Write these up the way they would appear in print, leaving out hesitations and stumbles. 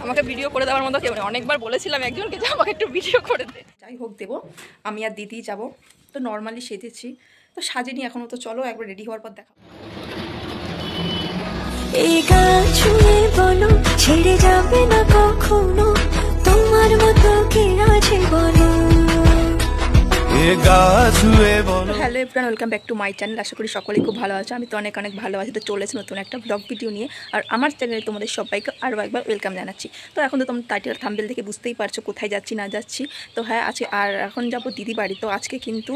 আমাকে ভিডিও করে দেওয়ার মতো কেউ নেই। অনেকবার বলেছিলাম একজনকে যে আমাকে একটু ভিডিও করে দে। যাই হোক দেবো, আমি আর দিদি যাব। তো নর্মালি সেজেছি, তো সাজিনি এখনও। তো চলো একবার রেডি হওয়ার পর দেখা। এই গান শুনে বলো ছেড়ে যাবে না কখনো, তোমার মতো কে আছে বলো। Hello everyone, welcome back to my channel. আশা করি সকলেই খুব ভালো আছে। আমি তো অনেক ভালো আছি। তো চলেছি নতুন একটা ব্লগ ভিডিও নিয়ে। আর আমার চ্যানেলে তোমাদের সবাইকে আরও একবার ওয়েলকাম জানাচ্ছি। তো এখন তো তোমরা টাইটেল থাম্বনেল থেকে বুঝতেই পারছো কোথায় যাচ্ছি না যাচ্ছি। তো হ্যাঁ আজকে আর এখন যাবো দিদি বাড়ি। তো আজকে কিন্তু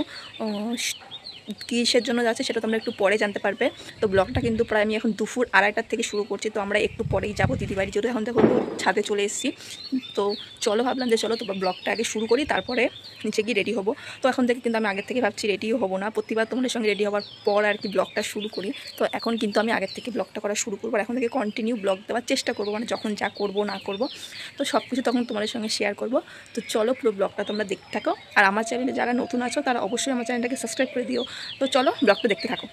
কিসের জন্য যাচ্ছে সেটা তোমরা একটু পরে জানতে পারবে। তো ব্লগটা কিন্তু প্রায় আমি এখন দুপুর 2:30টার থেকে শুরু করছি। তো আমরা একটু পরেই যাবো দিদি বাড়ি, যেহেতু এখন দেখো ছাদে চলে এসেছি। তো চলো ভাবলাম যে চলো তো ব্লগটা আগে শুরু করি, তারপরে নিচে গিয়ে রেডি হবো। তো এখন থেকে কিন্তু আমি আগের থেকে ভাবছি রেডিও হবো না, প্রতিবার তোমাদের সঙ্গে রেডি হওয়ার পর আর কি ব্লগটা শুরু করি। তো এখন কিন্তু আমি আগের থেকে ব্লগটা করা শুরু করবো। আর এখন থেকে কন্টিনিউ ব্লগ দেওয়ার চেষ্টা করবো, মানে যখন যা করবো না করবো তো সব কিছু তখন তোমাদের সঙ্গে শেয়ার করবো। তো চলো পুরো ব্লগটা তোমরা দেখতে থাকো। আর আমার চ্যানেলে যারা নতুন আছো তারা অবশ্যই আমার চ্যানেলটাকে সাবস্ক্রাইব করে দিও। তো চলো ব্লগটা দেখতে থাকো।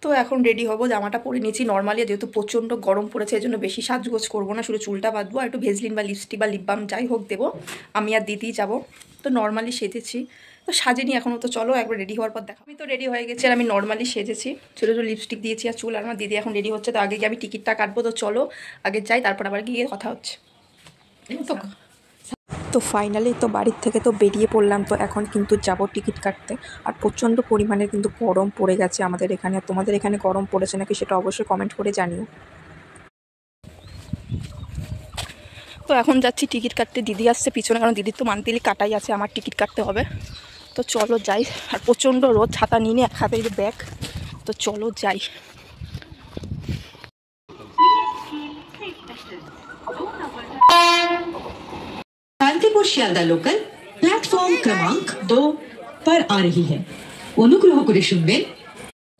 তো এখন রেডি হবো, জামাটা পরে নিয়েছি নর্মালি, যেহেতু প্রচণ্ড গরম পড়েছে এই জন্য বেশি সাজগোজ করবো না, শুধু চুলটা বাঁধবো আর একটু ভেজলিন বা লিপস্টিক বা লিপ বাম যাই হোক দেবো। আমি আর দিদি যাব। তো নর্মালি সেজেছি, তো সাজিনি এখনও। তো চলো একবার রেডি হওয়ার পর দেখা। আমি তো রেডি হয়ে গেছি আর আমি নর্মালি সেজেছি, ছোটো ছোটো লিপস্টিক দিয়েছি আর চুল। আর আমার দিদি এখন রেডি হচ্ছে। তো আগে গিয়ে আমি টিকিটটা কাটবো। তো চলো আগে যাই, তারপর আবার গিয়ে কথা হচ্ছে। তো ফাইনালি তো বাড়ির থেকে তো বেরিয়ে পড়লাম। তো এখন কিন্তু যাব টিকিট কাটতে। আর প্রচণ্ড পরিমাণে কিন্তু গরম পড়ে গেছে আমাদের এখানে। আর তোমাদের এখানে গরম পড়েছে নাকি সেটা অবশ্যই কমেন্ট করে জানিও। তো এখন যাচ্ছি টিকিট কাটতে, দিদি আসছে পিছনে, কারণ দিদির তো মান্থলি কাটাই আছে, আমার টিকিট কাটতে হবে। তো চলো যাই। আর প্রচণ্ড রোদ, ছাতা নিয়ে এক হাতে যে ব্যাগ। তো চলো যাই। कांतीपुर शियालदा लोकल प्लेटफॉर्म क्रमांक 2 पर आ रही है। অনুগ্রহ করে শুনবেন।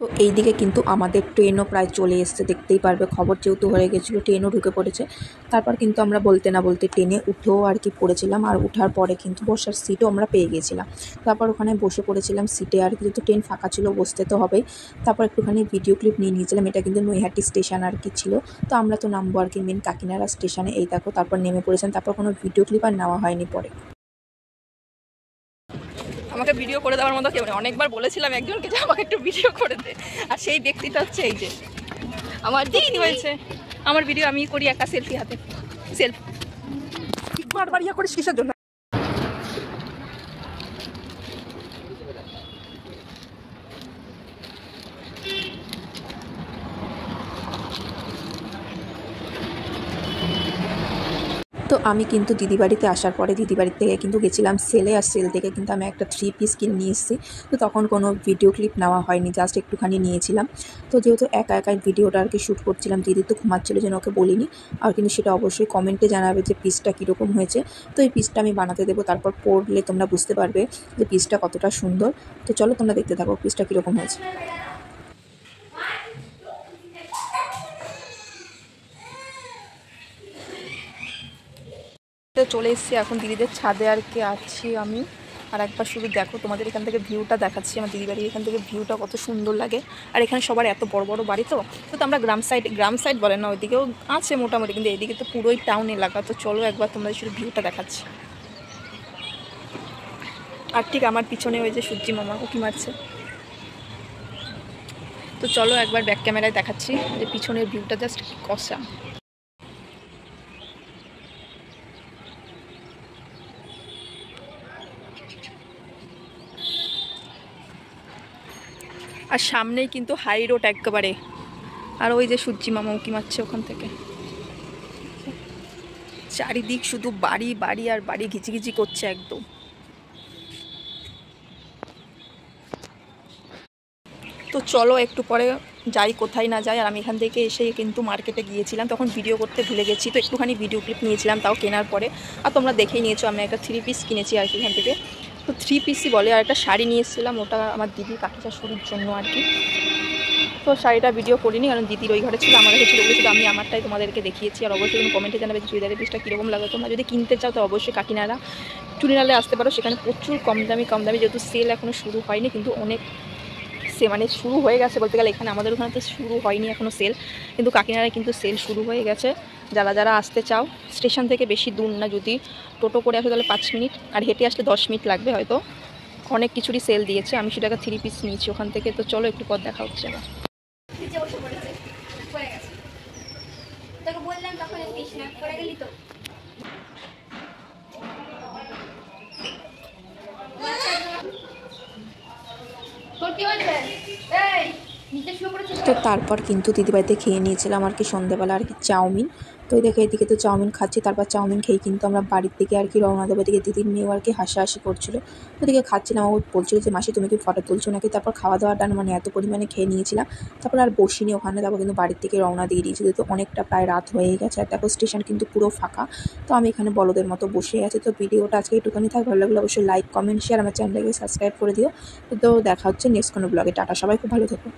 তো এইদিকে কিন্তু আমাদের ট্রেনও প্রায় চলে এসছে, দেখতেই পারবে। খবর যেহেতু হয়ে গেছিলো ট্রেনও ঢুকে পড়েছে। তারপর কিন্তু আমরা বলতে না বলতে ট্রেনে উঠেও আর কি পড়েছিলাম। আর ওঠার পরে কিন্তু বসার সিটও আমরা পেয়ে গেছিলাম। তারপর ওখানে বসে পড়েছিলাম সিটে আর কি, যেহেতু ট্রেন ফাঁকা ছিল বসতে তো হবেই। তারপর একটুখানি ভিডিও ক্লিপ নিয়ে নিয়েছিলাম। এটা কিন্তু নৈহাটি স্টেশন আর কি ছিল। তো আমরা তো নামবো আর কি মেন কাকিনাড়া স্টেশনে, এই দেখো। তারপর নেমে পড়েছেন, তারপর কোনো ভিডিও ক্লিপ আর নেওয়া হয়নি পরে। আমাকে ভিডিও করে দেওয়ার মতো কেউ নেই। অনেকবার বলেছিলাম একজনকে যে আমাকে একটু ভিডিও করে দে। আর সেই ব্যক্তিটা হচ্ছে এই যে আমার দিদি হয়েছে। আমার ভিডিও আমি করি একটা সেলফি হাতে, সেলফি বারবার ইয়া করিস কিসের জন্য? তো আমি কিন্তু দিদি বাড়িতে আসার পরে দিদি বাড়ি থেকে কিন্তু গেছিলাম সেলে। আর সেল থেকে কিন্তু আমি একটা 3 পিস কিনে নিয়ে এসেছি। তো তখন কোনো ভিডিও ক্লিপ নেওয়া হয়নি, জাস্ট একটুখানি নিয়েছিলাম। তো যেহেতু একা একাই ভিডিওটা আর কি শ্যুট করছিলাম, দিদি তো ঘুমাচ্ছিলো যেন ওকে বলিনি। আর কিন্তু সেটা অবশ্যই কমেন্টে জানাবে যে পিসটা কীরকম হয়েছে। তো এই পিসটা আমি বানাতে দেবো, তারপর পরলে তোমরা বুঝতে পারবে যে পিসটা কতটা সুন্দর। তো চলো তোমরা দেখতে থাকো পিসটা কীরকম হয়েছে। চলে এসেছি এখন দিদিদের ছাদে আর কি আছি আমি। আর একবার শুধু দেখো, তোমাদের এখান থেকে ভিউটা দেখাচ্ছি। আমার দিদি বাড়ির এখান থেকে ভিউটা কত সুন্দর লাগে। আর এখানে সবার এত বড় বড় বাড়ি, তো আমরা গ্রাম সাইড বলে না, ওইদিকেও আছে মোটামুটি, কিন্তু এইদিকে তো পুরোই টাউন এলাকা। তো চলো একবার তোমাদের শুধু ভিউটা দেখাচ্ছি। আর ঠিক আমার পিছনে ওই যে সূর্যি মামা উঁকি মারছে। তো চলো একবার ব্যাক ক্যামেরায় দেখাচ্ছি যে পিছনের ভিউটা জাস্ট কসা। আর সামনেই কিন্তু হাই রোড একেবারে। আর ওই যে সূর্যি মামা উঁকি মারছে ওখান থেকে। চারিদিক শুধু বাড়ি বাড়ি আর বাড়ি, ঘিচিঘিচি করছে একদম। তো চলো একটু পরে যাই, কোথায় না যাই। আর আমি এখান থেকে এসে কিন্তু মার্কেটে গিয়েছিলাম, তখন ভিডিও করতে ভুলে গেছি। তো একটুখানি ভিডিও ক্লিপ নিয়েছিলাম, তাও কেনার পরে। আর তোমরা দেখেই নিয়েছো আমি একটা 3 পিস কিনেছি আর কি এখান থেকে। তো 3 পিসই বলে। আর একটা শাড়ি নিয়ে এসেছিলাম, ওটা আমার দিদি কাকি শাশুড়ির জন্য আর কি। তো শাড়িটা ভিডিও করিনি, কারণ দিদির ওই ঘরে ছিল, আমার কাছে ছিল, শুধু আমি আমারটাই তোমাদেরকে দেখিয়েছি। আর অবশ্যই তুমি কমেন্টে জানাবে যে চুড়িদারের পিসটা কীরকম লাগে। তোমরা যদি কিনতে চাও তো অবশ্যই কাকিনাড়া চুড়িনালে আসতে পারো, সেখানে প্রচুর কম দামি যেহেতু সেল এখনও শুরু হয়নি, কিন্তু অনেক মানে শুরু হয়ে গেছে বলতে গেলে। এখানে আমাদের ওখানে তো শুরু হয়নি এখনও সেল, কিন্তু কাকিনাড়ায় কিন্তু সেল শুরু হয়ে গেছে। যারা যারা আসতে চাও, স্টেশন থেকে বেশি দূর না, যদি টোটো করে আসো তাহলে 5 মিনিট, আর হেঁটে আসলে 10 মিনিট লাগবে হয়তো। অনেক কিছুরই সেল দিয়েছে, আমি সেটাকে 3 পিস নিয়েছি ওখান থেকে। তো চলো একটু পর দেখা হচ্ছে। তো তারপর কিন্তু দিদিবাড়িতে খেয়ে নিয়েছিলাম আর কি সন্ধ্যেবেলা আর কি চাউমিন। তো দেখে এদিকে তো চাউমিন খাচ্ছি, তারপর চাউমিন খেয়ে কিন্তু আমরা বাড়ির দিকে আর কি রওনা দেবো। এদিকে দিদির মেয়েও আর কি হাসাহাসি করছিলো, তো ওদিকে খাচ্ছিলাম। ও বলছিল যে মাসি তুমি কি ফটো তুলছো নাকি। তারপর খাওয়া দাওয়া ডান, মানে এত পরিমাণে খেয়ে নিয়েছিলাম, তারপর আর বসিনি ওখানে। তারপর কিন্তু বাড়ির থেকে রওনা দিয়ে দিয়েছিল, তো অনেকটা প্রায় রাত হয়ে গেছে। আর দেখো স্টেশন কিন্তু পুরো ফাঁকা, তো আমি এখানে বলদের মতো বসে আছি। তো ভিডিওটা আজকে একটুখানি থাক, ভালো লাগলে অবশ্যই লাইক কমেন্ট শেয়ার, আমার চ্যানেলটাকে সাবস্ক্রাইব করে দিও। তো দেখা হচ্ছে নেক্সট কোনো ব্লগে। টাটা, সবাই খুব ভালো থেকো।